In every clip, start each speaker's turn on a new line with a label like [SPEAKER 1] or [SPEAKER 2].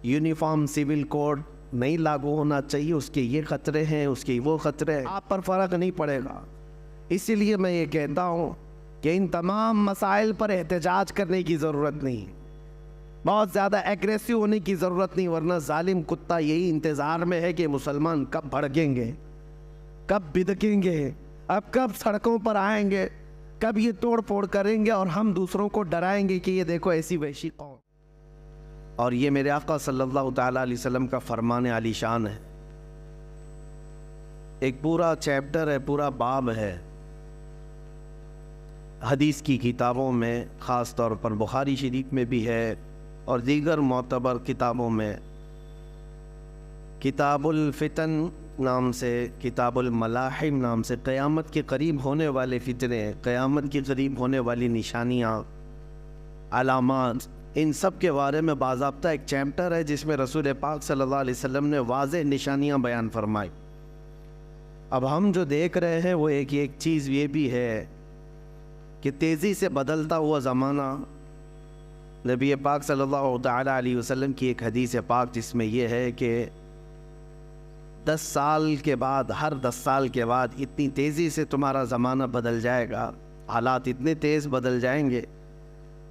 [SPEAKER 1] Uniform civil code نہیں لاگو ہونا چاہیے، اس کے یہ خطرے ہیں، اس کے وہ خطرے ہیں، آپ پر فرق نہیں پڑے گا۔ اسی لیے میں یہ کہتا ہوں کہ ان تمام مسائل پر احتجاج کرنے کی ضرورت نہیں، بہت زیادہ ایگریسو ہونے کی ضرورت نہیں، ورنہ ظالم کتا یہی انتظار میں ہے کہ مسلمان کب بھڑکیں گے، کب بدکیں گے، اب کب سڑکوں پر آئیں گے، کب یہ توڑ پھوڑ کریں گے اور ہم دوسروں کو ڈرائیں گے کہ یہ دیکھو ایسی وحشی قوم۔ اور یہ میرے آقا صلی اللہ تعالیٰ علیہ وسلم کا فرمان عالی شان ہے، ایک پورا چیپٹر ہے، پورا باب ہے حدیث کی کتابوں میں، خاص طور پر بخاری شریف میں بھی ہے اور دیگر معتبر کتابوں میں، کتاب الفتن نام سے، کتاب الملاحم نام سے، قیامت کے قریب ہونے والے فتنے، قیامت کے قریب ہونے والی نشانیاں، علامات، ان سب کے بارے میں باضابطہ ایک چیپٹر ہے جس میں رسول پاک صلی اللہ علیہ وسلم نے واضح نشانیاں بیان فرمائی۔ اب ہم جو دیکھ رہے ہیں وہ ایک چیز یہ بھی ہے کہ تیزی سے بدلتا ہوا زمانہ، نبی پاک صلی اللہ تعالیٰ علیہ وسلم کی ایک حدیث پاک جس میں یہ ہے کہ 10 سال کے بعد، ہر 10 سال کے بعد اتنی تیزی سے تمہارا زمانہ بدل جائے گا، حالات اتنے تیز بدل جائیں گے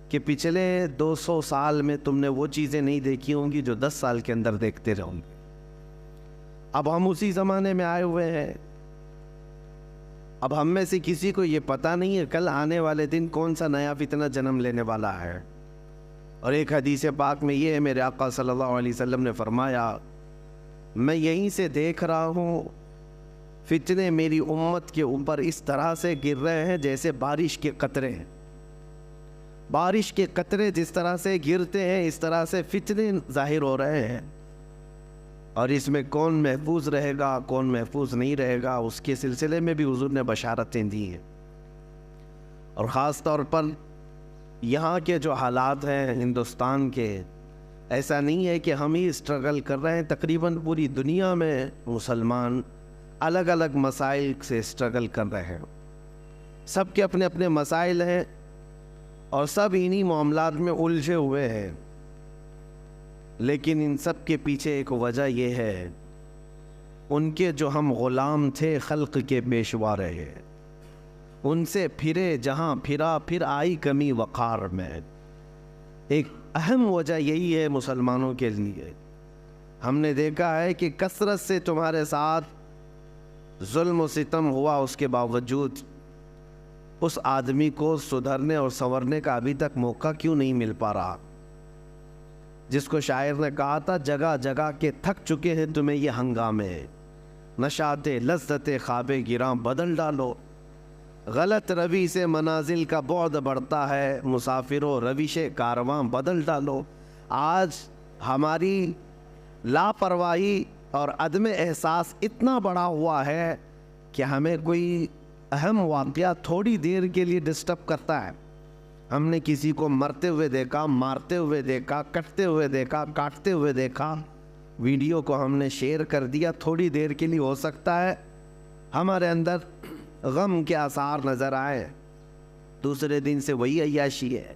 [SPEAKER 1] کہ پچھلے 200 سال میں تم نے وہ چیزیں نہیں دیکھی ہوں گی جو 10 سال کے اندر دیکھتے رہو گے۔ اب ہم اسی زمانے میں آئے ہوئے ہیں۔ اب ہم میں سے کسی کو یہ پتہ نہیں ہے کل آنے والے دن کون سا نیا فتنہ جنم لینے والا ہے۔ اور ایک حدیث پاک میں یہ ہے، میرے آقا صلی اللہ علیہ وسلم نے فرمایا، میں یہیں سے دیکھ رہا ہوں فتنے میری امت کے اوپر اس طرح سے گر رہے ہیں جیسے بارش کے قطرے ہیں۔ بارش کے قطرے جس طرح سے گرتے ہیں اس طرح سے فتنے ظاہر ہو رہے ہیں، اور اس میں کون محفوظ رہے گا، کون محفوظ نہیں رہے گا، اس کے سلسلے میں بھی حضور نے بشارتیں دی ہیں۔ اور خاص طور پر یہاں کے جو حالات ہیں ہندوستان کے، ایسا نہیں ہے کہ ہم ہی اسٹرگل کر رہے ہیں، تقریباً پوری دنیا میں مسلمان الگ الگ مسائل سے اسٹرگل کر رہے ہیں، سب کے اپنے اپنے مسائل ہیں اور سب انہی معاملات میں الجھے ہوئے ہیں۔ لیکن ان سب کے پیچھے ایک وجہ یہ ہے، ان کے جو ہم غلام تھے خلق کے پیشوا رہے، ان سے پھرے جہاں پھرا، پھر آئی کمی وقار میں۔ ایک اہم وجہ یہی ہے مسلمانوں کے لیے، ہم نے دیکھا ہے کہ کثرت سے تمہارے ساتھ ظلم و ستم ہوا، اس کے باوجود اس آدمی کو سدھرنے اور سنورنے کا ابھی تک موقع کیوں نہیں مل پا رہا؟ جس کو شاعر نے کہا تھا، جگہ جگہ کے تھک چکے ہیں تمہیں یہ ہنگامے، نشاط لذت خواب گراں بدل ڈالو، غلط روی سے منازل کا بعد بڑھتا ہے، مسافر و روش کارواں بدل ڈالو۔ آج ہماری لاپرواہی اور عدم احساس اتنا بڑا ہوا ہے کہ ہمیں کوئی اہم واقعہ تھوڑی دیر کے لیے ڈسٹرب کرتا ہے، ہم نے کسی کو مرتے ہوئے دیکھا، مارتے ہوئے دیکھا، کٹتے ہوئے دیکھا، کاٹتے ہوئے دیکھا، ویڈیو کو ہم نے شیئر کر دیا، تھوڑی دیر کے لیے ہو سکتا ہے ہمارے اندر غم کے آثار نظر آئے، دوسرے دن سے وہی عیاشی ہے،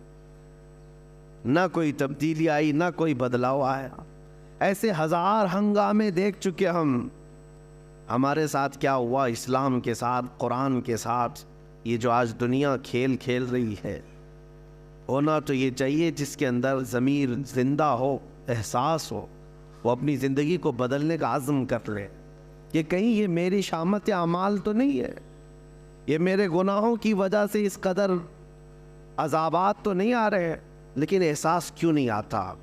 [SPEAKER 1] نہ کوئی تبدیلی آئی، نہ کوئی بدلاؤ آیا۔ ایسے ہزار ہنگامے دیکھ چکے ہم۔ ہمارے ساتھ کیا ہوا؟ اسلام کے ساتھ، قرآن کے ساتھ یہ جو آج دنیا کھیل کھیل رہی ہے، ہونا تو یہ چاہیے جس کے اندر ضمیر زندہ ہو، احساس ہو، وہ اپنی زندگی کو بدلنے کا عزم کر لے کہ کہیں یہ میری شامت اعمال تو نہیں ہے، یہ میرے گناہوں کی وجہ سے اس قدر عذابات تو نہیں آ رہے ہیں، لیکن احساس کیوں نہیں آتا؟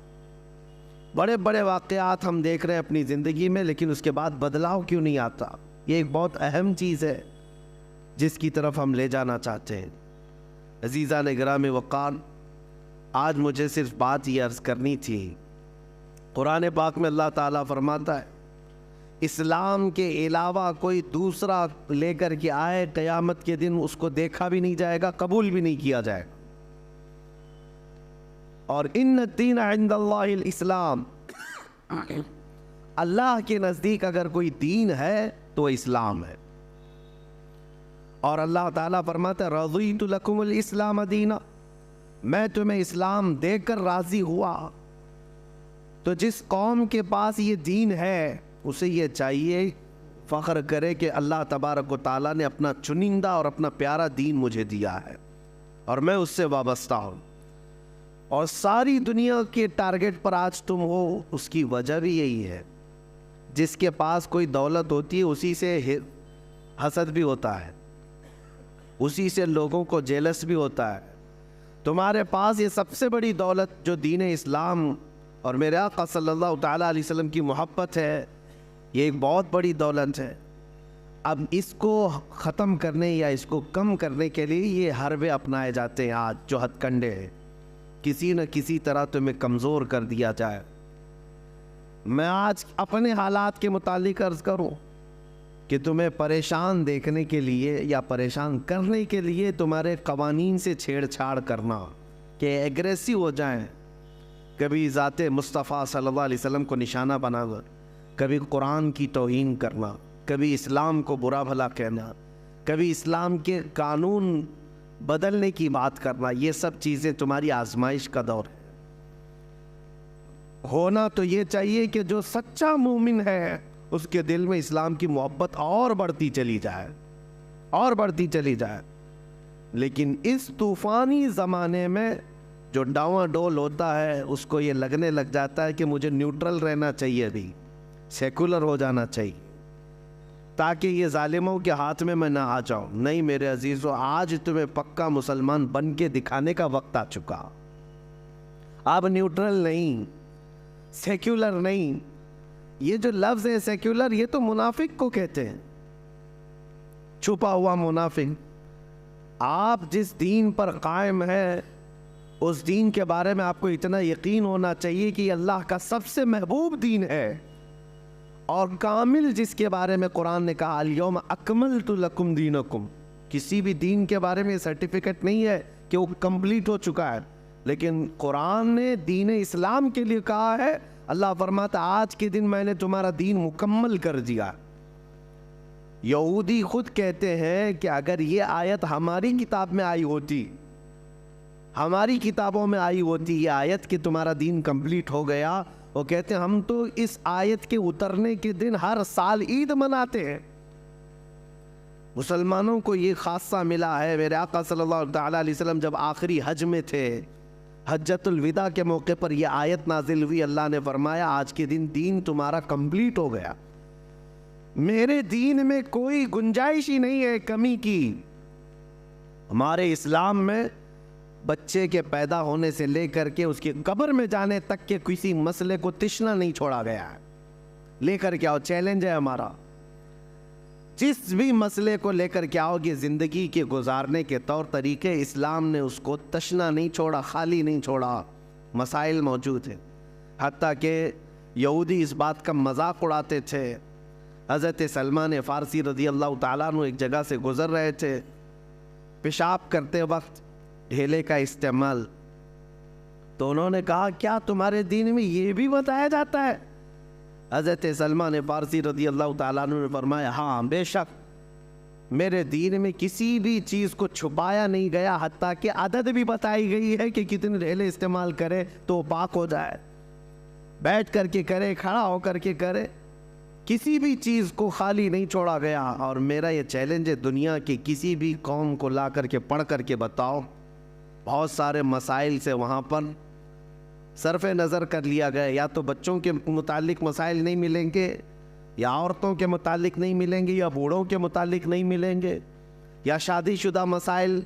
[SPEAKER 1] بڑے بڑے واقعات ہم دیکھ رہے ہیں اپنی زندگی میں، لیکن اس کے بعد بدلاؤ کیوں نہیں آتا؟ یہ ایک بہت اہم چیز ہے جس کی طرف ہم لے جانا چاہتے ہیں۔ عزیزان گرامی وقار، آج مجھے صرف بات یہ عرض کرنی تھی، قرآن پاک میں اللہ تعالیٰ فرماتا ہے اسلام کے علاوہ کوئی دوسرا لے کر کے آئے، قیامت کے دن اس کو دیکھا بھی نہیں جائے گا، قبول بھی نہیں کیا جائے گا۔ اور ان الدین عند اللہ الاسلام، اللہ کے نزدیک اگر کوئی دین ہے تو وہ اسلام ہے۔ اور اللہ تعالیٰ فرماتا ہے رضیت لکم الاسلام دینا، میں تمہیں اسلام دے کر راضی ہوا۔ تو جس قوم کے پاس یہ دین ہے اسے یہ چاہیے فخر کرے کہ اللہ تبارک و تعالیٰ نے اپنا چنندہ اور اپنا پیارا دین مجھے دیا ہے اور میں اس سے وابستہ ہوں. اور ساری دنیا کے ٹارگٹ پر آج تم ہو، اس کی وجہ بھی یہی ہے. جس کے پاس کوئی دولت ہوتی ہے اسی سے حسد بھی ہوتا ہے، اسی سے لوگوں کو جیلس بھی ہوتا ہے. تمہارے پاس یہ سب سے بڑی دولت جو دین اسلام اور میرے آقا صلی اللہ تعالیٰ علیہ وسلم کی محبت ہے، یہ ایک بہت بڑی دولت ہے. اب اس کو ختم کرنے یا اس کو کم کرنے کے لیے یہ حربے اپنائے جاتے ہیں آج جو ہتھ کنڈے ہیں، کسی نہ کسی طرح تمہیں کمزور کر دیا جائے. میں آج اپنے حالات کے متعلق عرض کروں کہ تمہیں پریشان دیکھنے کے لیے یا پریشان کرنے کے لیے تمہارے قوانین سے چھیڑ چھاڑ کرنا کہ ایگریسو ہو جائیں، کبھی ذات مصطفیٰ صلی اللہ علیہ وسلم کو نشانہ بنانا، کبھی قرآن کی توہین کرنا، کبھی اسلام کو برا بھلا کہنا، کبھی اسلام کے قانون بدلنے کی بات کرنا، یہ سب چیزیں تمہاری آزمائش کا دور ہے. ہونا تو یہ چاہیے کہ جو سچا مومن ہے اس کے دل میں اسلام کی محبت اور بڑھتی چلی جائے اور بڑھتی چلی جائے. لیکن اس طوفانی زمانے میں جو ڈاواں ڈول ہوتا ہے اس کو یہ لگنے لگ جاتا ہے کہ مجھے نیوٹرل رہنا چاہیے، بھی سیکولر ہو جانا چاہیے تاکہ یہ ظالموں کے ہاتھ میں نہ آ جاؤں. نہیں میرے عزیزو، آج تمہیں پکا مسلمان بن کے دکھانے کا وقت آ چکا. اب نیوٹرل نہیں، سیکولر نہیں. یہ جو لفظ ہے سیکولر، یہ تو منافق کو کہتے ہیں، چھپا ہوا منافق. آپ جس دین پر قائم ہے اس دین کے بارے میں آپ کو اتنا یقین ہونا چاہیے کہ یہ اللہ کا سب سے محبوب دین ہے اور کامل، جس کے بارے میں قرآن نے کہا الیوم اکملت لکم دینکم. کسی بھی دین کے بارے میں سرٹیفکیٹ نہیں ہے کہ وہ کمپلیٹ ہو چکا ہے، لیکن قرآن نے دین اسلام کے لیے کہا ہے. اللہ فرماتا آج کے دن میں نے تمہارا دین مکمل کر دیا. یہودی خود کہتے ہیں کہ اگر یہ آیت ہماری کتاب میں آئی ہوتی، ہماری کتابوں میں آئی ہوتی یہ آیت کہ تمہارا دین کمپلیٹ ہو گیا، وہ کہتے ہیں ہم تو اس آیت کے اترنے کے دن ہر سال عید مناتے ہیں. مسلمانوں کو یہ خاصہ ملا ہے. میرے آقا صلی اللہ تعالیٰ علیہ وسلم جب آخری حج میں تھے، حجۃ الوداع کے موقع پر یہ آیت نازل ہوئی. اللہ نے فرمایا آج کے دن دین تمہارا کمپلیٹ ہو گیا. میرے دین میں کوئی گنجائش ہی نہیں ہے کمی کی. ہمارے اسلام میں بچے کے پیدا ہونے سے لے کر کے اس کی قبر میں جانے تک کے کسی مسئلے کو تشنا نہیں چھوڑا گیا ہے. لے کر کے آؤ، چیلنج ہے ہمارا. جس بھی مسئلے کو لے کر کے آؤ گے زندگی کے گزارنے کے طور طریقے، اسلام نے اس کو تشنا نہیں چھوڑا، خالی نہیں چھوڑا. مسائل موجود ہیں. حتیٰ کہ یہودی اس بات کا مذاق اڑاتے تھے. حضرت سلمان فارسی رضی اللہ تعالیٰ عنہ ایک جگہ سے گزر رہے تھے، پیشاب کرتے وقت ڈھیلے کا استعمال، تو انہوں نے کہا کیا تمہارے دین میں یہ بھی بتایا جاتا ہے؟ حضرت سلمان فارسی رضی اللہ تعالیٰ عنہ نے فرمایا ہاں بے شک، میرے دین میں کسی بھی چیز کو چھپایا نہیں گیا، حتیٰ کہ عدد بھی بتائی گئی ہے کہ کتنے ڈھیلے استعمال کرے تو پاک ہو جائے. بیٹھ کر کے کرے، کھڑا ہو کر کے کرے، کسی بھی چیز کو خالی نہیں چھوڑا گیا. اور میرا یہ چیلنج ہے، دنیا کی کسی بھی قوم کو لا کر کے پڑھ کر کے بتاؤ، بہت سارے مسائل سے وہاں پر صرف نظر کر لیا گیا. یا تو بچوں کے متعلق مسائل نہیں ملیں گے، یا عورتوں کے متعلق نہیں ملیں گے، یا بوڑھوں کے متعلق نہیں ملیں گے، یا شادی شدہ مسائل،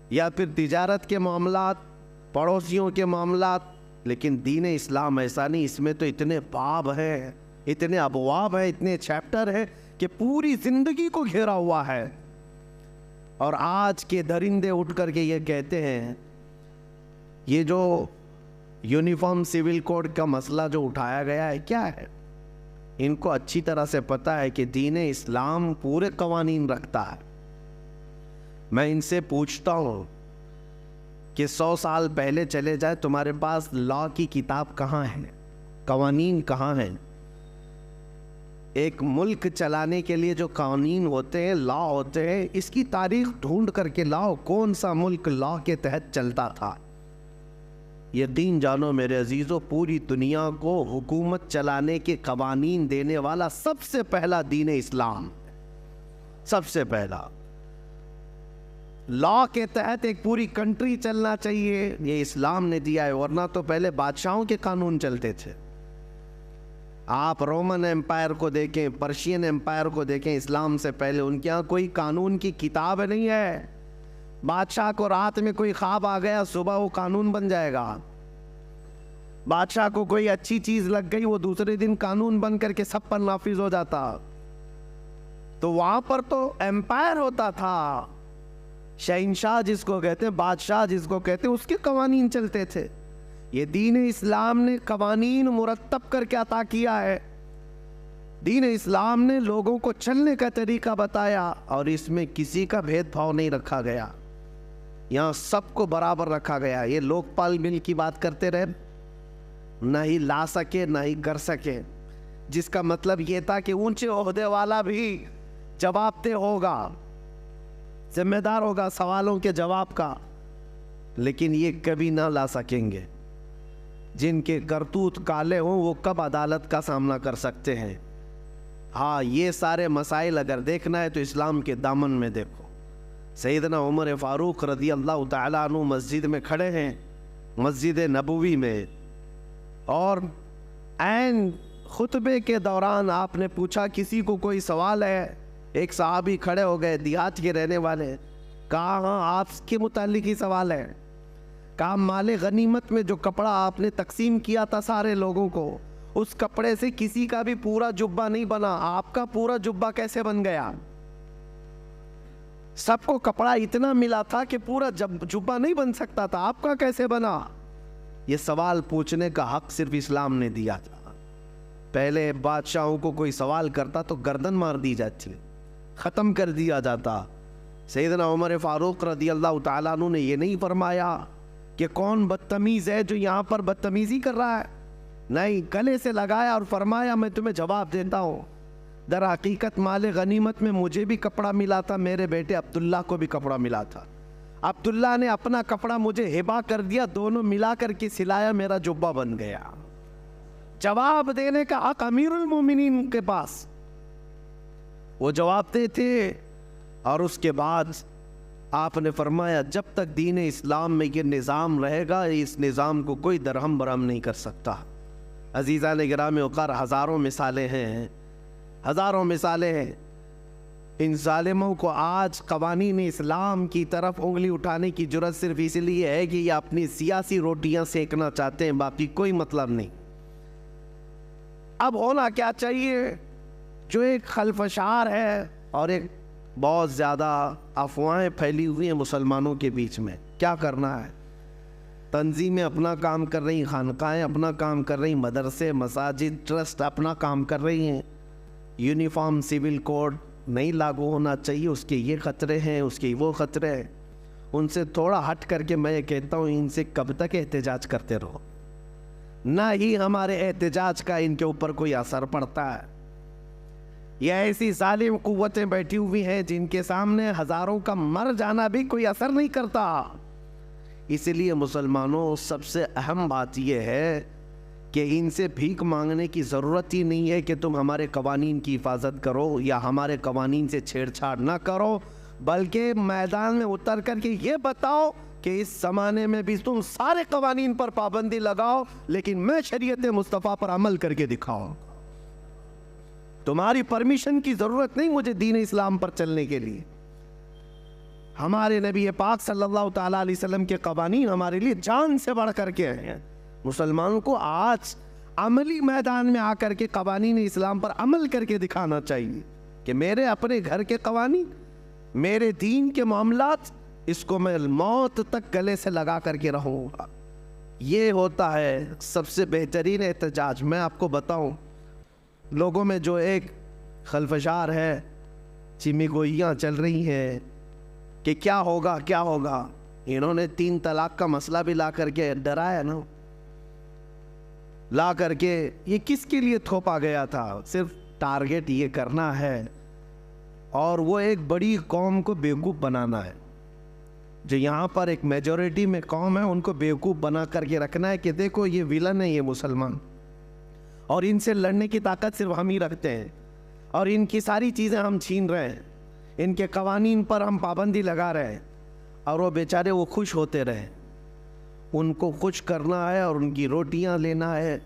[SPEAKER 1] یا پھر تجارت کے معاملات، پڑوسیوں کے معاملات. لیکن دین اسلام ایسا نہیں. اس میں تو اتنے باب ہیں، اتنے ابواب ہیں، اتنے چیپٹر ہیں کہ پوری زندگی کو گھیرا ہوا ہے. اور آج کے درندے اٹھ کر کے یہ کہتے ہیں، یہ جو یونیفارم سول کوڈ کا مسئلہ جو اٹھایا گیا ہے کیا ہے؟ ان کو اچھی طرح سے پتا ہے کہ دین اسلام پورے قوانین رکھتا ہے. میں ان سے پوچھتا ہوں کہ 100 سال پہلے چلے جائے، تمہارے پاس لا کی کتاب کہاں ہے؟ قوانین کہاں ہیں؟ ایک ملک چلانے کے لیے جو قوانین ہوتے ہیں، لا ہوتے ہیں، اس کی تاریخ ڈھونڈ کر کے لاؤ. کون سا ملک لا کے تحت چلتا تھا؟ یقین جانو میرے عزیزوں، پوری دنیا کو حکومت چلانے کے قوانین دینے والا سب سے پہلا دین اسلام، سب سے پہلا لا کے تحت ایک پوری کنٹری چلنا چاہیے، یہ اسلام نے دیا ہے، ورنہ تو پہلے بادشاہوں کے قانون چلتے تھے۔ آپ رومن امپائر کو دیکھیں، پرشین امپائر کو دیکھیں، اسلام سے پہلے ان کے ہاں کوئی قانون کی کتاب نہیں ہے۔ بادشاہ کو رات میں کوئی خواب آ گیا، صبح وہ قانون بن جائے گا۔ بادشاہ کو کوئی اچھی چیز لگ گئی، وہ دوسرے دن قانون بن کر کے سب پر نافذ ہو جاتا۔ تو وہاں پر تو امپائر ہوتا تھا، شہنشاہ جس کو کہتے ہیں، بادشاہ جس کو کہتے ہیں، اس کے قوانین چلتے تھے۔ یہ دین اسلام نے قوانین مرتب کر کے عطا کیا ہے۔ دین اسلام نے لوگوں کو چلنے کا طریقہ بتایا، اور اس میں کسی کا بھید بھاؤ نہیں رکھا گیا، یہاں سب کو برابر رکھا گیا۔ یہ لوک پال بل کی بات کرتے رہے، نہ ہی لا سکے نہ ہی کر سکے، جس کا مطلب یہ تھا کہ اونچے عہدے والا بھی جواب دہ ہوگا، ذمہ دار ہوگا سوالوں کے جواب کا، لیکن یہ کبھی نہ لا سکیں گے۔ جن کے کرتوت کالے ہوں وہ کب عدالت کا سامنا کر سکتے ہیں؟ ہاں، یہ سارے مسائل اگر دیکھنا ہے تو اسلام کے دامن میں دیکھو۔ سیدنا عمر فاروق رضی اللہ تعالیٰ عنہ مسجد میں کھڑے ہیں، مسجد نبوی میں، اور عین خطبے کے دوران آپ نے پوچھا کسی کو کوئی سوال ہے؟ ایک صحابی کھڑے ہو گئے، دیہات کے رہنے والے، کہا ہاں آپ کے متعلق ہی سوال ہے۔ کہا مال غنیمت میں جو کپڑا آپ نے تقسیم کیا تھا سارے لوگوں کو، اس کپڑے سے کسی کا بھی پورا جبہ نہیں بنا، آپ کا پورا جبہ کیسے بن گیا؟ سب کو کپڑا اتنا ملا تھا کہ پورا جبہ نہیں بن سکتا تھا، آپ کا کیسے بنا؟ یہ سوال پوچھنے کا حق صرف اسلام نے دیا تھا۔ پہلے بادشاہوں کو کوئی سوال کرتا تو گردن مار دی جاتی، ختم کر دیا جاتا۔ سیدنا عمر فاروق رضی اللہ تعالیٰ عنہ نے یہ نہیں فرمایا کہ کون بدتمیز ہے جو یہاں پر بدتمیزی کر رہا ہے، نہیں، گلے سے لگایا اور فرمایا میں تمہیں جواب دیتا ہوں۔ در حقیقت مال غنیمت میں مجھے بھی کپڑا ملا تھا، میرے بیٹے عبداللہ کو بھی کپڑا ملا تھا، عبداللہ نے اپنا کپڑا مجھے ہبہ کر دیا، دونوں ملا کر کے سلایا، میرا جبہ بن گیا۔ جواب دینے کا حق امیر المومنین کے پاس، وہ جواب دیتے۔ اور اس کے بعد آپ نے فرمایا جب تک دین اسلام میں یہ نظام رہے گا، اس نظام کو کوئی درہم برہم نہیں کر سکتا۔ عزیزان گرامی وقار، ہزاروں مثالیں ہیں، ہزاروں مثالیں ہیں۔ ان ظالموں کو آج قوانین اسلام کی طرف انگلی اٹھانے کی جرت صرف اس لیے ہے کہ یہ اپنی سیاسی روٹیاں سیکنا چاہتے ہیں، باقی کوئی مطلب نہیں۔ اب ہونا کیا چاہیے؟ جو ایک خلفشار ہے اور ایک بہت زیادہ افواہیں پھیلی ہوئی ہیں مسلمانوں کے بیچ میں، کیا کرنا ہے؟ تنظیمیں اپنا کام کر رہی ہیں، خانقاہیں اپنا کام کر رہی ہیں، مدرسے، مساجد، ٹرسٹ اپنا کام کر رہی ہیں۔ یونیفارم سول کوڈ نہیں لاگو ہونا چاہیے، اس کے یہ خطرے ہیں، اس کے وہ خطرے ہیں۔ ان سے تھوڑا ہٹ کر کے میں یہ کہتا ہوں، ان سے کب تک احتجاج کرتے رہو؟ نہ ہی ہمارے احتجاج کا ان کے اوپر کوئی اثر پڑتا ہے۔ یہ ایسی ظالم قوتیں بیٹھی ہوئی ہیں جن کے سامنے ہزاروں کا مر جانا بھی کوئی اثر نہیں کرتا۔ اس لیے مسلمانوں، سب سے اہم بات یہ ہے کہ ان سے بھیک مانگنے کی ضرورت ہی نہیں ہے کہ تم ہمارے قوانین کی حفاظت کرو یا ہمارے قوانین سے چھیڑ چھاڑ نہ کرو، بلکہ میدان میں اتر کر کے یہ بتاؤ کہ اس زمانے میں بھی تم سارے قوانین پر پابندی لگاؤ، لیکن میں شریعت مصطفیٰ پر عمل کر کے دکھاؤں۔ تمہاری پرمیشن کی ضرورت نہیں مجھے دین اسلام پر چلنے کے لیے۔ ہمارے نبی پاک صلی اللہ تعالیٰ علیہ وسلم کے قوانین ہمارے لیے جان سے بڑھ کر کے ہیں۔ مسلمانوں کو آج عملی میدان میں آ کر کے قوانین اسلام پر عمل کر کے دکھانا چاہیے کہ میرے اپنے گھر کے قوانین، میرے دین کے معاملات، اس کو میں موت تک گلے سے لگا کر کے رہوں گا۔ یہ ہوتا ہے سب سے بہترین احتجاج۔ میں آپ کو بتاؤں، لوگوں میں جو ایک خلفشار ہے، چمی گوئیاں چل رہی ہیں کہ کیا ہوگا کیا ہوگا۔ انہوں نے 3 طلاق کا مسئلہ بھی لا کر کے ڈرایا نا، لا کر کے یہ کس کے لیے تھوپا گیا تھا؟ صرف ٹارگٹ یہ کرنا ہے اور وہ ایک بڑی قوم کو بیوقوف بنانا ہے۔ جو یہاں پر ایک میجورٹی میں قوم ہے ان کو بیوقوف بنا کر کے رکھنا ہے کہ دیکھو یہ ویلن ہے یہ مسلمان، اور ان سے لڑنے کی طاقت صرف ہم ہی رکھتے ہیں، اور ان کی ساری چیزیں ہم چھین رہے ہیں، ان کے قوانین پر ہم پابندی لگا رہے ہیں، اور وہ بیچارے وہ خوش ہوتے رہے۔ ان کو خوش کرنا ہے اور ان کی روٹیاں لینا ہے،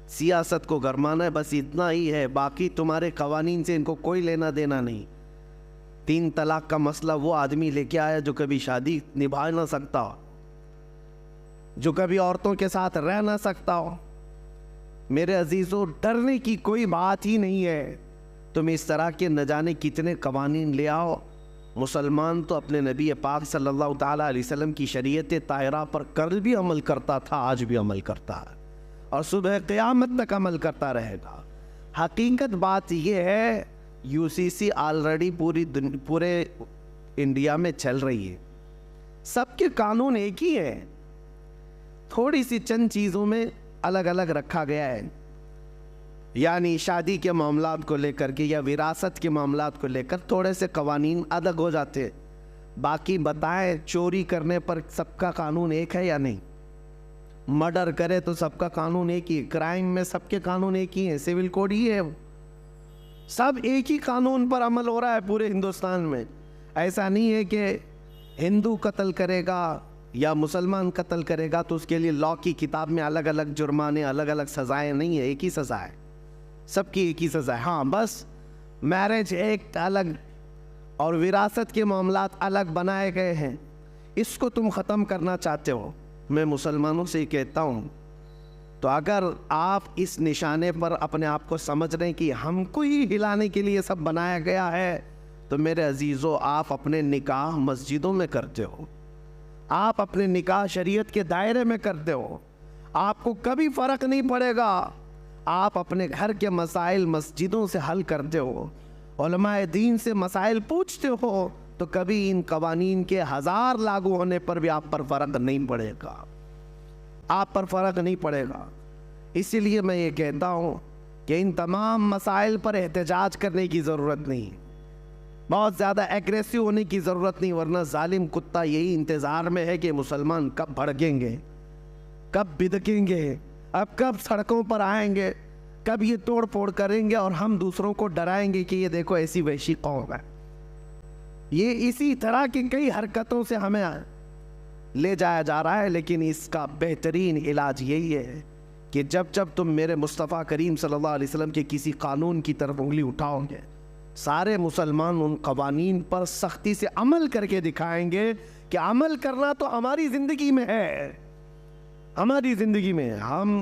[SPEAKER 1] سیاست کو گرمانا ہے، بس اتنا ہی ہے، باقی تمہارے قوانین سے ان کو کوئی لینا دینا نہیں۔ 3 طلاق کا مسئلہ وہ آدمی لے کے آیا جو کبھی شادی نبھا نہ سکتا ہو، جو کبھی عورتوں کے ساتھ رہ نہ سکتا ہو۔ میرے عزیزوں، ڈرنے کی کوئی بات ہی نہیں ہے، تم اس طرح کے نہ جانے کتنے قوانین لے آؤ۔ مسلمان تو اپنے نبی پاک صلی اللہ تعالیٰ علیہ وسلم کی شریعت طاہرہ پر کل بھی عمل کرتا تھا، آج بھی عمل کرتا ہے، اور صبح قیامت تک عمل کرتا رہے گا۔ حقیقت بات یہ ہے، یو سی سی آلریڈی پورے انڈیا میں چل رہی ہے، سب کے قانون ایک ہی ہیں، تھوڑی سی چند چیزوں میں الگ الگ رکھا گیا ہے، یعنی شادی کے معاملات کو لے کر کے یا وراثت کے معاملات کو لے کر تھوڑے سے قوانین الگ ہو جاتے۔ باقی بتائیں، چوری کرنے پر سب کا قانون ایک ہے یا نہیں؟ مرڈر کرے تو سب کا قانون ایک ہی، کرائم میں سب کے قانون ایک ہی ہیں، سول کوڈ ہی ہے، سب ایک ہی قانون پر عمل ہو رہا ہے پورے ہندوستان میں۔ ایسا نہیں ہے کہ ہندو قتل کرے گا یا مسلمان قتل کرے گا تو اس کے لیے لاء کی کتاب میں الگ الگ جرمانے، الگ الگ سزائیں نہیں ہے، ایک ہی سزا ہے، سب کی ایک ہی سزا ہے۔ ہاں بس میرج ایکٹ الگ اور وراثت کے معاملات الگ بنائے گئے ہیں، اس کو تم ختم کرنا چاہتے ہو۔ میں مسلمانوں سے کہتا ہوں، تو اگر آپ اس نشانے پر اپنے آپ کو سمجھ رہے ہیں کہ ہم کو ہی ہلانے کے لیے سب بنایا گیا ہے، تو میرے عزیزوں، آپ اپنے نکاح مسجدوں میں کرتے ہو، آپ اپنے نکاح شریعت کے دائرے میں کرتے ہو، آپ کو کبھی فرق نہیں پڑے گا۔ آپ اپنے گھر کے مسائل مسجدوں سے حل کرتے ہو، علماء دین سے مسائل پوچھتے ہو، تو کبھی ان قوانین کے 1000 لاگو ہونے پر بھی آپ پر فرق نہیں پڑے گا، آپ پر فرق نہیں پڑے گا۔ اسی لیے میں یہ کہتا ہوں کہ ان تمام مسائل پر احتجاج کرنے کی ضرورت نہیں، بہت زیادہ ایگریسو ہونے کی ضرورت نہیں، ورنہ ظالم کتا یہی انتظار میں ہے کہ مسلمان کب بھڑکیں گے، کب بدکیں گے، اب کب سڑکوں پر آئیں گے، کب یہ توڑ پھوڑ کریں گے، اور ہم دوسروں کو ڈرائیں گے کہ یہ دیکھو ایسی وحشی قوم ہے۔ یہ اسی طرح کی کئی حرکتوں سے ہمیں لے جایا جا رہا ہے، لیکن اس کا بہترین علاج یہی ہے کہ جب جب تم میرے مصطفیٰ کریم صلی اللہ علیہ وسلم کے کسی قانون کی طرف انگلی اٹھاؤ گے، سارے مسلمان ان قوانین پر سختی سے عمل کر کے دکھائیں گے کہ عمل کرنا تو ہماری زندگی میں ہے، ہماری زندگی میں۔ ہم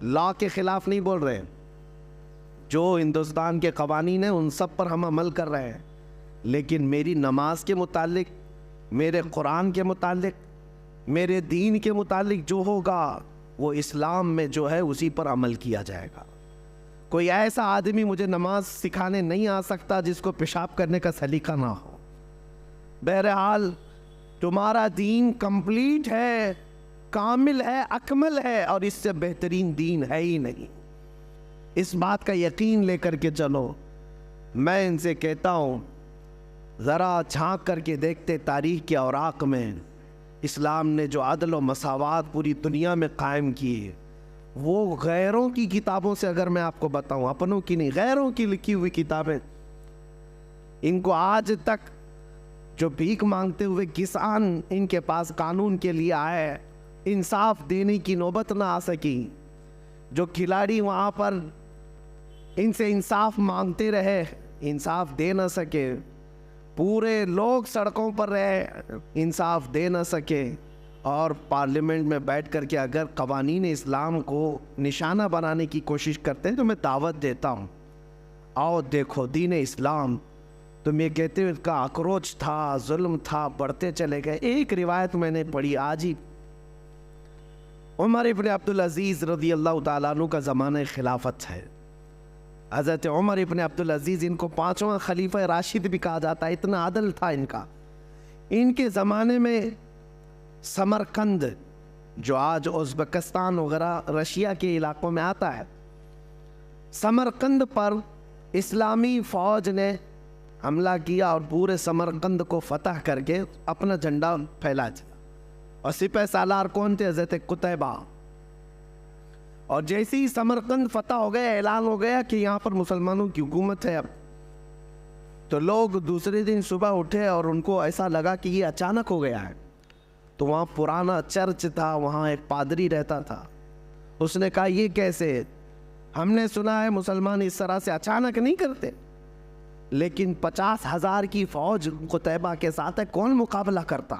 [SPEAKER 1] لاء کے خلاف نہیں بول رہے، جو ہندوستان کے قوانین ہیں ان سب پر ہم عمل کر رہے ہیں، لیکن میری نماز کے متعلق، میرے قرآن کے متعلق، میرے دین کے متعلق جو ہوگا وہ اسلام میں جو ہے اسی پر عمل کیا جائے گا۔ کوئی ایسا آدمی مجھے نماز سکھانے نہیں آ سکتا جس کو پیشاب کرنے کا سلیقہ نہ ہو۔ بہرحال تمہارا دین کمپلیٹ ہے، کامل ہے، اکمل ہے، اور اس سے بہترین دین ہے ہی نہیں۔ اس بات کا یقین لے کر کے چلو۔ میں ان سے کہتا ہوں، ذرا جھانک کر کے دیکھتے تاریخ کے اوراق میں اسلام نے جو عدل و مساوات پوری دنیا میں قائم کی ہے، وہ غیروں کی کتابوں سے اگر میں آپ کو بتاؤں، اپنوں کی نہیں، غیروں کی لکھی ہوئی کتابیں، ان کو آج تک جو بھیک مانگتے ہوئے کسان ان کے پاس قانون کے لیے آئے، انصاف دینے کی نوبت نہ آ سکی، جو کھلاڑی وہاں پر ان سے انصاف مانگتے رہے، انصاف دے نہ سکے، پورے لوگ سڑکوں پر رہے، انصاف دے نہ سکے، اور پارلیمنٹ میں بیٹھ کر کے اگر قوانین اسلام کو نشانہ بنانے کی کوشش کرتے ہیں تو میں دعوت دیتا ہوں، آؤ دیکھو دین اسلام۔ تم یہ کہتے ہو اس کا اکروچ تھا، ظلم تھا، بڑھتے چلے گئے۔ ایک روایت میں نے پڑھی آج ہی، عمر ابن عبدالعزیز رضی اللہ تعالیٰ عنہ کا زمانہ خلافت ہے۔ حضرت عمر ابن عبدالعزیز، ان کو 5واں خلیفہ راشد بھی کہا جاتا ہے، اتنا عدل تھا ان کا۔ ان کے زمانے میں سمرقند، جو آج ازبکستان وغیرہ رشیا کے علاقوں میں آتا ہے، سمرقند پر اسلامی فوج نے حملہ کیا اور پورے سمرقند کو فتح کر کے اپنا جھنڈا پھیلا دیا. اور سپہ سالار کون تھے؟ حضرت قتیبہ. اور جیسے ہی سمرقند فتح ہو گیا، اعلان ہو گیا کہ یہاں پر مسلمانوں کی حکومت ہے اب، تو لوگ دوسرے دن صبح اٹھے اور ان کو ایسا لگا کہ یہ اچانک ہو گیا ہے. تو وہاں پرانا چرچ تھا، وہاں ایک پادری رہتا تھا. اس نے کہا یہ کیسے؟ ہم نے سنا ہے مسلمان اس طرح سے اچانک نہیں کرتے، لیکن 50,000 کی فوج قتیبہ کے ساتھ ہے، کون مقابلہ کرتا؟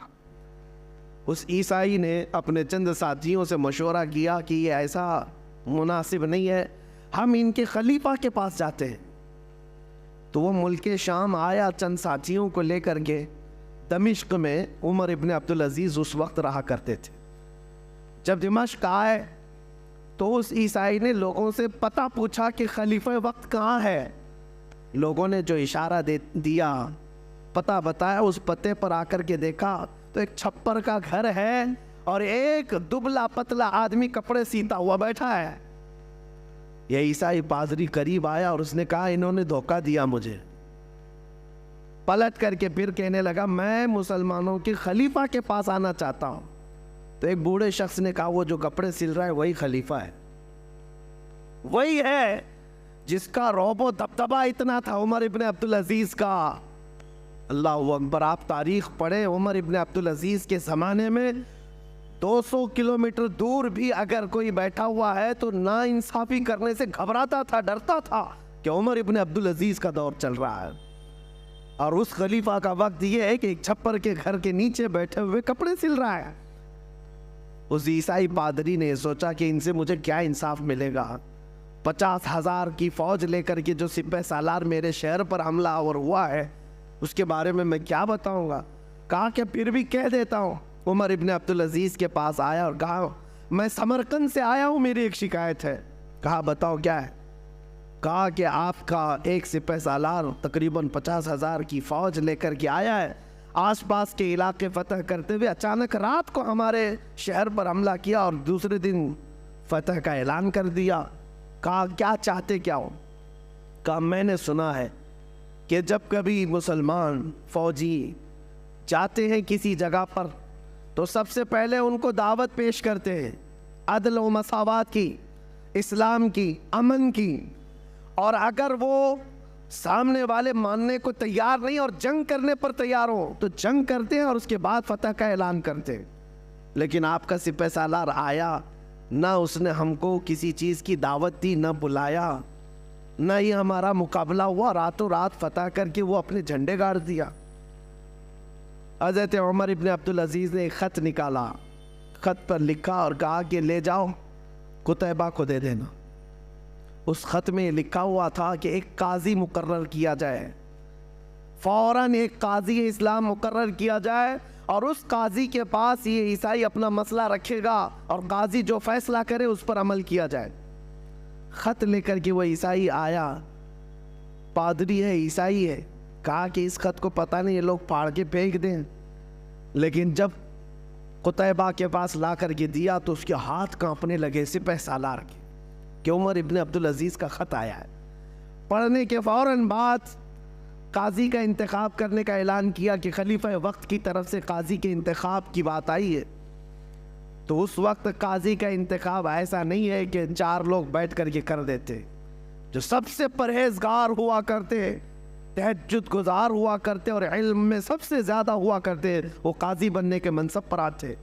[SPEAKER 1] اس عیسائی نے اپنے چند ساتھیوں سے مشورہ کیا کہ یہ ایسا مناسب نہیں ہے، ہم ان کے خلیفہ کے پاس جاتے ہیں. تو وہ ملک شام آیا چند ساتھیوں کو لے کر کے. دمشق میں عمر ابن عبدالعزیز اس وقت رہا کرتے تھے. جب دمشق آئے تو اس عیسائی نے لوگوں سے پتہ پوچھا کہ خلیفہ وقت کہاں ہے. لوگوں نے جو اشارہ دیا، پتہ بتایا، اس پتے پر آ کر کے دیکھا تو ایک چھپر کا گھر ہے اور ایک دبلا پتلا آدمی کپڑے سیتا ہوا بیٹھا ہے. یہ عیسائی پادری قریب آیا اور اس نے کہا انہوں نے دھوکہ دیا مجھے. پلٹ کر کے پھر کہنے لگا میں مسلمانوں کے خلیفہ کے پاس آنا چاہتا ہوں. تو ایک بوڑھے شخص نے کہا وہ جو کپڑے سل رہا ہے وہی خلیفہ ہے، وہی ہے جس کا رعب و دبدبہ اتنا تھا عمر ابن عبدالعزیز کا. اللہ اکبر. آپ تاریخ پڑھیں، عمر ابن عبدالعزیز کے زمانے میں 200 کلومیٹر دور بھی اگر کوئی بیٹھا ہوا ہے تو نا انصافی کرنے سے گھبراتا تھا، ڈرتا تھا کہ عمر ابن عبدالعزیز کا دور چل رہا ہے. اور اس خلیفہ کا وقت یہ ہے کہ ایک چھپر کے گھر کے نیچے بیٹھے ہوئے کپڑے سل رہا ہے. اس عیسائی پادری نے سوچا کہ ان سے مجھے کیا انصاف ملے گا. 50,000 کی فوج لے کر کے جو سپہ سالار میرے شہر پر حملہ آور ہوا ہے اس کے بارے میں کیا بتاؤں گا. کہا کہ پھر بھی کہہ دیتا ہوں. عمر ابن عبدالعزیز کے پاس آیا اور کہا میں سمرقند سے آیا ہوں، میری ایک شکایت ہے. کہا بتاؤ کیا ہے. کہا کہ آپ کا ایک سپہ سالار تقریباً 50,000 کی فوج لے کر کے آیا ہے، آس پاس کے علاقے فتح کرتے ہوئے اچانک رات کو ہمارے شہر پر حملہ کیا اور دوسرے دن فتح کا اعلان کر دیا. کہا کیا چاہتے کیا ہو. کہا میں نے سنا ہے کہ جب کبھی مسلمان فوجی جاتے ہیں کسی جگہ پر تو سب سے پہلے ان کو دعوت پیش کرتے ہیں عدل و مساوات کی، اسلام کی، امن کی. اور اگر وہ سامنے والے ماننے کو تیار نہیں اور جنگ کرنے پر تیار ہو تو جنگ کرتے ہیں اور اس کے بعد فتح کا اعلان کرتے ہیں. لیکن آپ کا سپہ سالار آیا، نہ اس نے ہم کو کسی چیز کی دعوت دی، نہ بلایا، نہ یہ ہمارا مقابلہ ہوا، راتوں رات فتح کر کے وہ اپنے جھنڈے گاڑ دیا. حضرت عمر ابن عبدالعزیز نے ایک خط نکالا، خط پر لکھا اور کہا کہ لے جاؤ قتیبہ کو دے دینا. اس خط میں لکھا ہوا تھا کہ ایک قاضی مقرر کیا جائے، فوراً ایک قاضی اسلام مقرر کیا جائے اور اس قاضی کے پاس یہ عیسائی اپنا مسئلہ رکھے گا اور قاضی جو فیصلہ کرے اس پر عمل کیا جائے. خط لے کر کے وہ عیسائی آیا، پادری ہے، عیسائی ہے. کہا کہ اس خط کو پتہ نہیں یہ لوگ پھاڑ کے پھینک دیں. لیکن جب قتیبہ کے پاس لا کر کے دیا تو اس کے ہاتھ کانپنے لگے سپہ سالار کے کہ عمر ابن عبدالعزیز کا خط آیا ہے. پڑھنے کے فوراً بعد قاضی کا انتخاب کرنے کا اعلان کیا کہ خلیفہ وقت کی طرف سے قاضی کے انتخاب کی بات آئی ہے. تو اس وقت قاضی کا انتخاب ایسا نہیں ہے کہ 4 لوگ بیٹھ کر کے کر دیتے. جو سب سے پرہیزگار ہوا کرتے، تہجد گزار ہوا کرتے اور علم میں سب سے زیادہ ہوا کرتے، وہ قاضی بننے کے منصب پر آتے.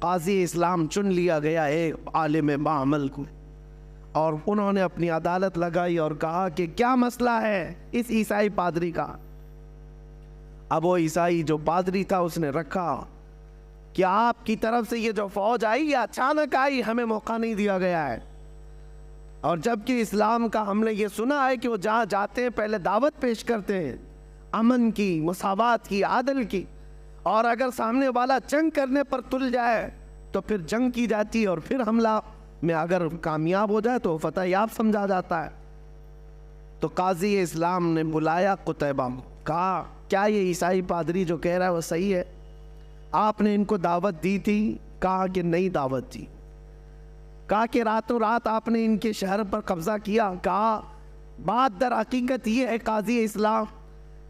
[SPEAKER 1] قاضی اسلام چن لیا گیا ایک عالم باعمل کو اور انہوں نے اپنی عدالت لگائی اور کہا کہ کیا مسئلہ ہے اس عیسائی پادری کا. اب وہ عیسائی جو پادری تھا اس نے رکھا کہ آپ کی طرف سے یہ جو فوج آئی یہ اچانک آئی، ہمیں موقع نہیں دیا گیا ہے. اور جبکہ اسلام کا ہم نے یہ سنا ہے کہ وہ جہاں جاتے ہیں پہلے دعوت پیش کرتے ہیں امن کی، مساوات کی، عدل کی، اور اگر سامنے والا جنگ کرنے پر تل جائے تو پھر جنگ کی جاتی ہے اور پھر حملہ میں اگر کامیاب ہو جائے تو فتح یاب سمجھا جاتا ہے. تو قاضی اسلام نے بلایا قتیبہ کو، کہا کیا یہ عیسائی پادری جو کہہ رہا ہے وہ صحیح ہے؟ آپ نے ان کو دعوت دی تھی؟ کہا کہ نہیں دعوت دی. کہا کہ راتوں رات آپ نے ان کے شہر پر قبضہ کیا؟ کہا بات در حقیقت یہ ہے قاضی اسلام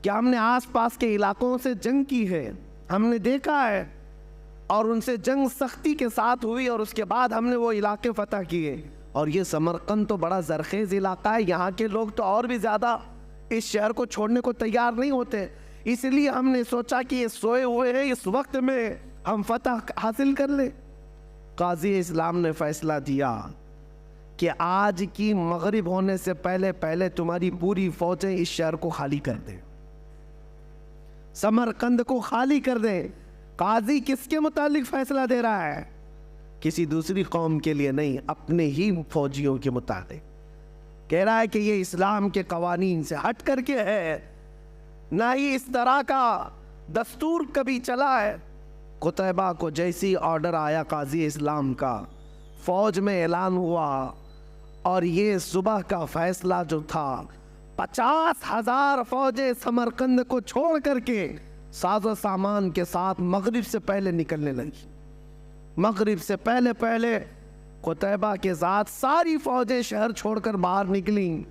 [SPEAKER 1] کہ ہم نے آس پاس کے علاقوں سے جنگ کی ہے، ہم نے دیکھا ہے، اور ان سے جنگ سختی کے ساتھ ہوئی، اور اس کے بعد ہم نے وہ علاقے فتح کیے. اور یہ سمرقند تو بڑا زرخیز علاقہ ہے، یہاں کے لوگ تو اور بھی زیادہ اس شہر کو چھوڑنے کو تیار نہیں ہوتے. اس لیے ہم نے سوچا کہ یہ سوئے ہوئے ہیں، اس وقت میں ہم فتح حاصل کر لیں. قاضی اسلام نے فیصلہ دیا کہ آج کی مغرب ہونے سے پہلے تمہاری پوری فوجیں اس شہر کو خالی کر دیں، سمرقند کو خالی کر دیں. قاضی کس کے متعلق فیصلہ دے رہا ہے؟ کسی دوسری قوم کے لیے نہیں، اپنے ہی فوجیوں کے متعلق. کہہ رہا ہے کہ یہ اسلام کے قوانین سے ہٹ کر کے ہے، نہ ہی اس طرح کا دستور کبھی چلا ہے. قتیبہ کو جیسی آرڈر آیا قاضی اسلام کا، فوج میں اعلان ہوا، اور یہ صبح کا فیصلہ جو تھا 50,000 فوجیں سمرقند کو چھوڑ کر کے ساز و سامان کے ساتھ مغرب سے پہلے نکلنے لگی. مغرب سے پہلے قتیبہ کے ساتھ ساری فوجیں شہر چھوڑ کر باہر نکلیں.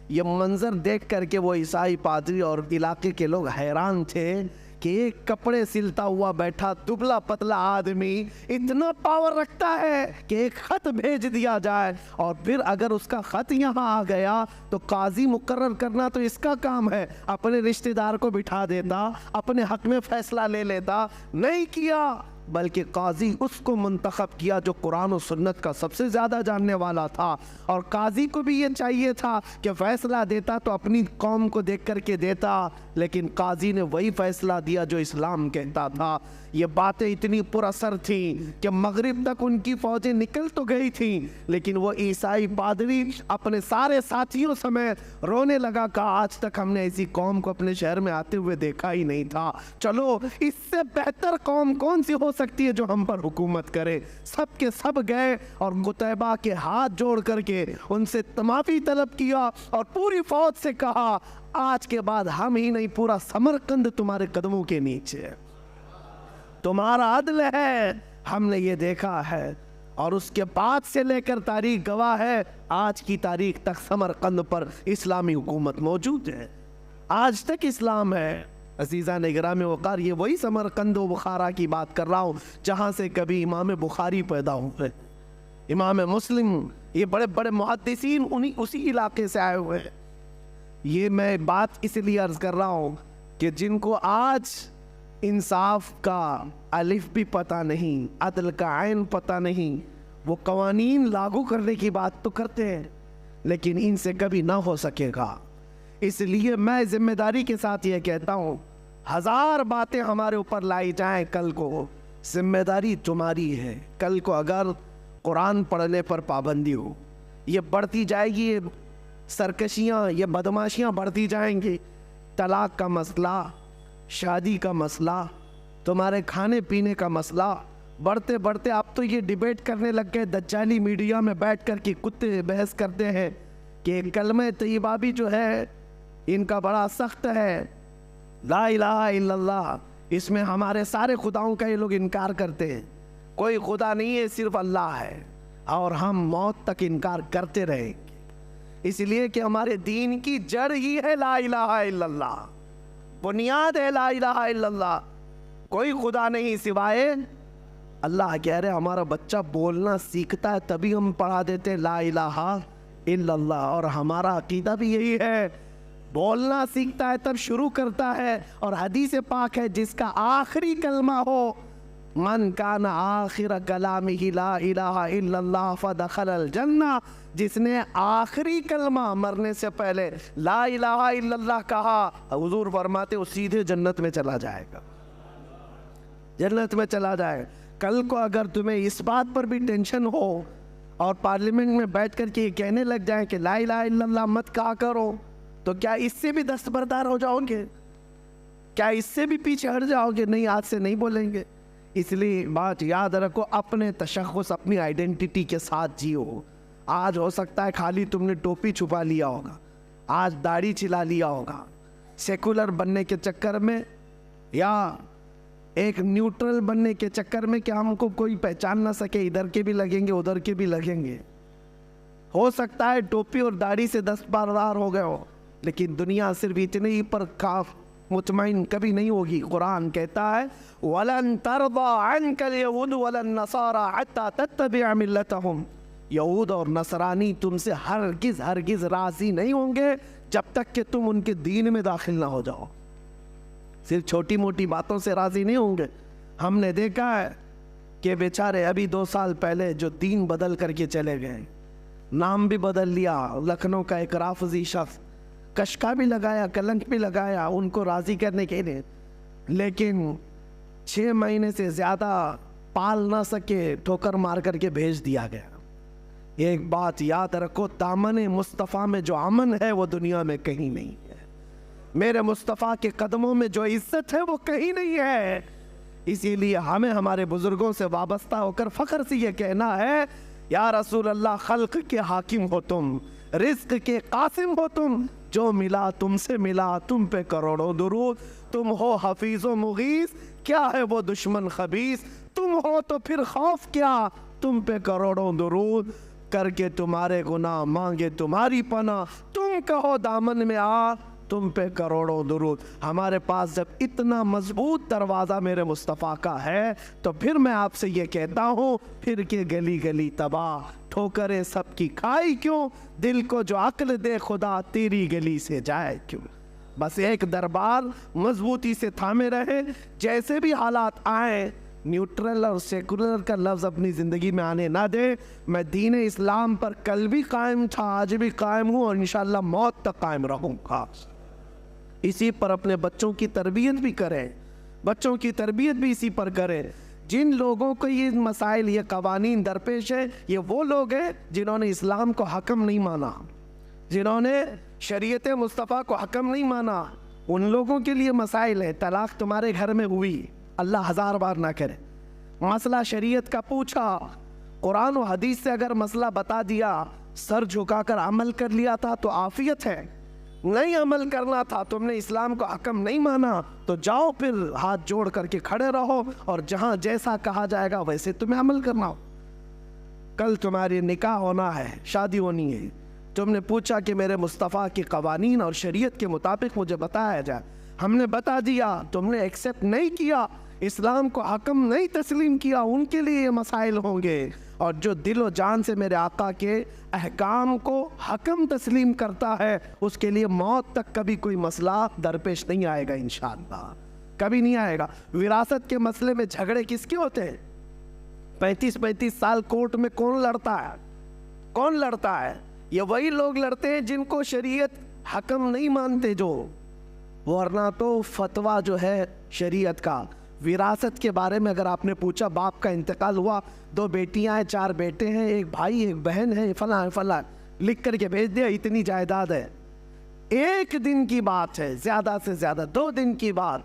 [SPEAKER 1] یہ منظر دیکھ کر کے وہ عیسائی پادری اور علاقے کے لوگ حیران تھے کہ ایک کپڑے سلتا ہوا بیٹھا دبلا پتلا آدمی اتنا پاور رکھتا ہے کہ ایک خط بھیج دیا جائے، اور پھر اگر اس کا خط یہاں آ گیا تو قاضی مقرر کرنا تو اس کا کام ہے، اپنے رشتہ دار کو بٹھا دیتا، اپنے حق میں فیصلہ لے لیتا. نہیں کیا، بلکہ قاضی اس کو منتخب کیا جو قرآن و سنت کا سب سے زیادہ جاننے والا تھا. اور قاضی کو بھی یہ چاہیے تھا کہ فیصلہ دیتا تو اپنی قوم کو دیکھ کر کے دیتا، لیکن قاضی نے وہی فیصلہ دیا جو اسلام کہتا تھا. یہ باتیں اتنی پر اثر تھیں کہ مغرب تک ان کی فوجیں نکل تو گئی تھیں، لیکن وہ عیسائی پادری اپنے سارے ساتھیوں سمیت رونے لگا کہ آج تک ہم نے ایسی قوم کو اپنے شہر میں آتے ہوئے دیکھا ہی نہیں تھا. چلو اس سے بہتر قوم کون سی ہو سکتی ہے جو ہم پر حکومت کرے. سب کے سب گئے اور قتیبہ کے ہاتھ جوڑ کر کے ان سے معافی طلب کیا، اور پوری فوج سے کہا آج کے بعد ہم ہی نہیں، پورا سمرقند تمہارے قدموں کے نیچے ہے، تمہارا عدل ہے، ہم نے یہ دیکھا ہے. اور اس کے بعد سے لے کر تاریخ گواہ ہے، آج کی تاریخ تک سمرقند پر اسلامی حکومت موجود ہے، آج تک اسلام ہے. عزیزان اکرام وقار، یہ وہی سمرقند و بخارا کی بات کر رہا ہوں جہاں سے کبھی امام بخاری پیدا ہوئے، امام مسلم، یہ بڑے بڑے محدثین اسی علاقے سے آئے ہوئے ہیں. یہ میں بات اس لیے عرض کر رہا ہوں کہ جن کو آج انصاف کا الف بھی پتہ نہیں، عدل کا عین پتہ نہیں، وہ قوانین لاگو کرنے کی بات تو کرتے ہیں لیکن ان سے کبھی نہ ہو سکے گا. اس لیے میں ذمہ داری کے ساتھ یہ کہتا ہوں، 1000 باتیں ہمارے اوپر لائی جائیں، کل کو ذمہ داری تمہاری ہے. کل کو اگر قرآن پڑھنے پر پابندی ہو، یہ بڑھتی جائے گی، یہ سرکشیاں، یہ بدماشیاں بڑھتی جائیں گی. طلاق کا مسئلہ، شادی کا مسئلہ، تمہارے کھانے پینے کا مسئلہ بڑھتے بڑھتے اب تو یہ ڈیبیٹ کرنے لگ گئے، دجالی میڈیا میں بیٹھ کر کے کتے بحث کرتے ہیں کہ کلمہ طیبہ بھی جو ہے ان کا بڑا سخت ہے، لا الہ الا اللہ، اس میں ہمارے سارے خداؤں کا یہ لوگ انکار کرتے ہیں، کوئی خدا نہیں ہے، صرف اللہ ہے، اور ہم موت تک انکار کرتے رہیں گے. اس لیے کہ ہمارے دین کی جڑ ہی ہے لا الہ الا اللہ، بنیاد ہے لا الہ الا اللہ، کوئی خدا نہیں سوائے اللہ. کہہ رہے ہمارا بچہ بولنا سیکھتا ہے تبھی ہم پڑھا دیتے لا الہ الا اللہ، اور ہمارا عقیدہ بھی یہی ہے، بولنا سیکھتا ہے تب شروع کرتا ہے. اور حدیث پاک ہے جس کا آخری کلمہ ہو، من کان آخر کلامہ لا الہ الا اللہ فدخل الجنہ، جس نے آخری کلمہ مرنے سے پہلے لا الہ الا اللہ کہا، حضور فرماتے وہ سیدھے جنت میں چلا جائے گا، جنت میں چلا جائے. کل کو اگر تمہیں اس بات پر بھی ٹینشن ہو اور پارلیمنٹ میں بیٹھ کر کے یہ کہنے لگ جائیں کہ لا الہ الا اللہ مت کہا کرو، تو کیا اس سے بھی دستبردار ہو جاؤ گے؟ کیا اس سے بھی پیچھے ہٹ جاؤ گے؟ نہیں، آج سے نہیں بولیں گے. اس لیے بات یاد رکھو، اپنے تشخص، اپنی آئیڈینٹی کے ساتھ جیو. آج ہو سکتا ہے خالی تم نے ٹوپی چھپا لیا ہوگا، آج داڑھی چلا لیا ہوگا، سیکولر بننے کے چکر میں یا ایک نیوٹرل بننے کے چکر میں کہ ہم کو کوئی پہچان نہ سکے، ادھر کے بھی لگیں گے ادھر کے بھی لگیں گے. ہو سکتا ہے ٹوپی اور داڑھی سے دستبردار ہو گئے ہو، لیکن دنیا صرف اتنے ہی پر مطمئن کبھی نہیں ہوگی۔ قرآن کہتا ہے وَلَن تَرْضَىٰ عَنْكَ الْيَهُودُ وَلَا النَّصَارَىٰ حَتَّىٰ تَتَّبِعَ مِلَّتَهُمْ، یہود اور نصرانی تم سے ہرگز راضی نہیں ہوں گے جب تک کہ تم ان کے دین میں داخل نہ ہو جاؤ۔ صرف چھوٹی موٹی باتوں سے راضی نہیں ہوں گے۔ ہم نے دیکھا ہے کہ بیچارے ابھی 2 سال پہلے جو دین بدل کر کے چلے گئے، نام بھی بدل لیا، لکھنؤ کا ایک رافضی شخص، کشکا بھی لگایا، کلنک بھی لگایا ان کو راضی کرنے کے لیے، لیکن 6 مہینے سے زیادہ پال نہ سکے، ٹھوکر مار کر کے بھیج دیا گیا۔ ایک بات یاد رکھو، دامن مصطفیٰ میں جو امن ہے وہ دنیا میں کہیں نہیں ہے۔ میرے مصطفیٰ کے قدموں میں جو عزت ہے وہ کہیں نہیں ہے۔ اسی لیے ہمیں ہمارے بزرگوں سے وابستہ ہو کر فخر سے یہ کہنا ہے یا رسول اللہ خلق کے حاکم ہو تم، رزق کے قاسم ہو تم، جو ملا تم سے ملا تم پہ کروڑوں درود، تم ہو حفیظ و مغیث کیا ہے وہ دشمن خبیث، تم ہو تو پھر خوف کیا تم پہ کروڑوں درود، کر کے تمہارے گناہ مانگے تمہاری پناہ، تم کہو دامن میں آ تم پہ کروڑوں درود۔ ہمارے پاس جب اتنا مضبوط دروازہ میرے مصطفیٰ کا ہے تو پھر میں آپ سے یہ کہتا ہوں پھر کے گلی گلی تباہ، ٹھوکریں سب کی کھائی کیوں، دل کو جو عقل دے خدا تیری گلی سے جائے کیوں۔ بس ایک دربار مضبوطی سے تھامے رہے، جیسے بھی حالات آئیں نیوٹرل اور سیکولر کا لفظ اپنی زندگی میں آنے نہ دے۔ میں دین اسلام پر کل بھی قائم تھا، آج بھی قائم ہوں اور انشاءاللہ موت تک قائم رہوں گا۔ اسی پر اپنے بچوں کی تربیت بھی کریں، بچوں کی تربیت بھی اسی پر کریں۔ جن لوگوں کو یہ مسائل یہ قوانین درپیش ہے یہ وہ لوگ ہیں جنہوں نے اسلام کو حکم نہیں مانا، جنہوں نے شریعت مصطفیٰ کو حکم نہیں مانا، ان لوگوں کے لیے مسائل ہیں۔ طلاق تمہارے گھر میں ہوئی، اللہ 1000 بار نہ کرے، مسئلہ شریعت کا پوچھا، قرآن و حدیث سے اگر مسئلہ بتا دیا، سر جھکا کر عمل کر لیا تھا تو عافیت ہے، نہیں عمل کرنا تھا، تم نے اسلام کو حکم نہیں مانا تو جاؤ پھر ہاتھ جوڑ کر کے کھڑے رہو اور جہاں جیسا کہا جائے گا ویسے تمہیں عمل کرنا ہو۔ کل تمہاری نکاح ہونا ہے، شادی ہونی ہے، تم نے پوچھا کہ میرے مصطفیٰ کی قوانین اور شریعت کے مطابق مجھے بتایا جائے، ہم نے بتا دیا، تم نے ایکسیپٹ نہیں کیا، اسلام کو حکم نہیں تسلیم کیا، ان کے لیے یہ مسائل ہوں گے۔ اور جو دل و جان سے میرے آقا کے احکام کو حکم تسلیم کرتا ہے اس کے لیے موت تک کبھی کوئی مسئلہ درپیش نہیں آئے گا، انشاءاللہ کبھی نہیں آئے گا۔ وراثت کے مسئلے میں جھگڑے کس کے ہوتے ہیں؟ 35 سال کورٹ میں کون لڑتا ہے؟ کون لڑتا ہے؟ یہ وہی لوگ لڑتے ہیں جن کو شریعت حکم نہیں مانتے، جو ورنہ تو فتویٰ جو ہے شریعت کا وراثت کے بارے میں اگر آپ نے پوچھا، باپ کا انتقال ہوا، 2 بیٹیاں ہیں، 4 بیٹے ہیں، ایک بھائی ایک بہن ہے، فلاں لکھ کر کے بھیج دیا اتنی جائیداد ہے، 1 دن کی بات ہے، زیادہ سے زیادہ 2 دن کی بات،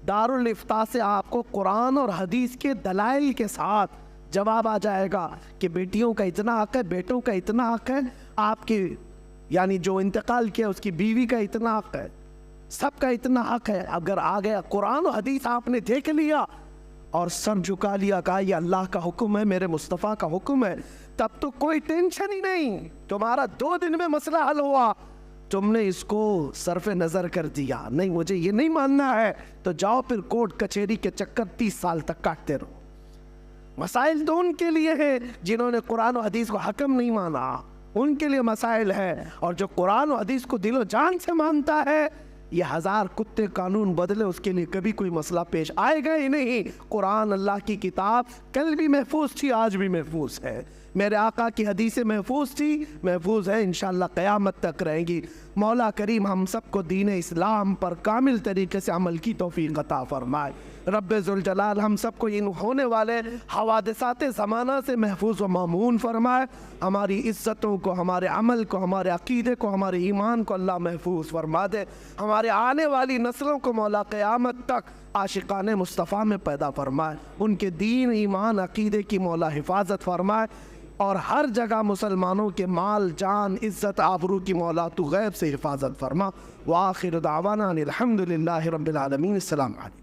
[SPEAKER 1] دارالافتاء سے آپ کو قرآن اور حدیث کے دلائل کے ساتھ جواب آ جائے گا کہ بیٹیوں کا اتنا حق ہے، بیٹوں کا اتنا حق ہے، آپ کی یعنی جو انتقال کیا اس کی بیوی کا اتنا حق ہے، سب کا اتنا حق ہے۔ اگر آ گیا قرآن و حدیث آپ نے دیکھ لیا اور سر جھکا لیا، کہا یہ اللہ کا حکم ہے، میرے مصطفیٰ کا حکم ہے، تب تو کوئی ٹینشن ہی نہیں، تمہارا 2 دن میں مسئلہ حل ہوا۔ تم نے اس کو صرف نظر کر دیا، نہیں مجھے یہ نہیں ماننا ہے، تو جاؤ پھر کورٹ کچہری کے چکر 30 سال تک کاٹتے رہو۔ مسائل تو ان کے لیے ہے جنہوں نے قرآن و حدیث کو حکم نہیں مانا، ان کے لیے مسائل ہے، اور جو قرآن و حدیث کو دل و جان سے مانتا ہے یہ 1000 کتے قانون بدلے اس کے لیے کبھی کوئی مسئلہ پیش آئے گا ہی نہیں۔ قرآن اللہ کی کتاب کل بھی محفوظ تھی، آج بھی محفوظ ہے، میرے آقا کی حدیثیں محفوظ تھی، محفوظ ہے، انشاءاللہ قیامت تک رہیں گی۔ مولا کریم ہم سب کو دین اسلام پر کامل طریقے سے عمل کی توفیق عطا فرمائے۔ رب ذوالجلال ہم سب کو ان ہونے والے حوادثات زمانہ سے محفوظ و مامون فرمائے، ہماری عزتوں کو، ہمارے عمل کو، ہمارے عقیدے کو، ہمارے ایمان کو اللہ محفوظ فرما دے، ہمارے آنے والی نسلوں کو مولا قیامت تک عاشقان مصطفیٰ میں پیدا فرمائے، ان کے دین ایمان عقیدے کی مولا حفاظت فرمائے، اور ہر جگہ مسلمانوں کے مال جان عزت آبرو کی مولا تو غیب سے حفاظت فرما۔ وآخر دعوانا الحمدللہ رب العالمین۔ السلام علیکم۔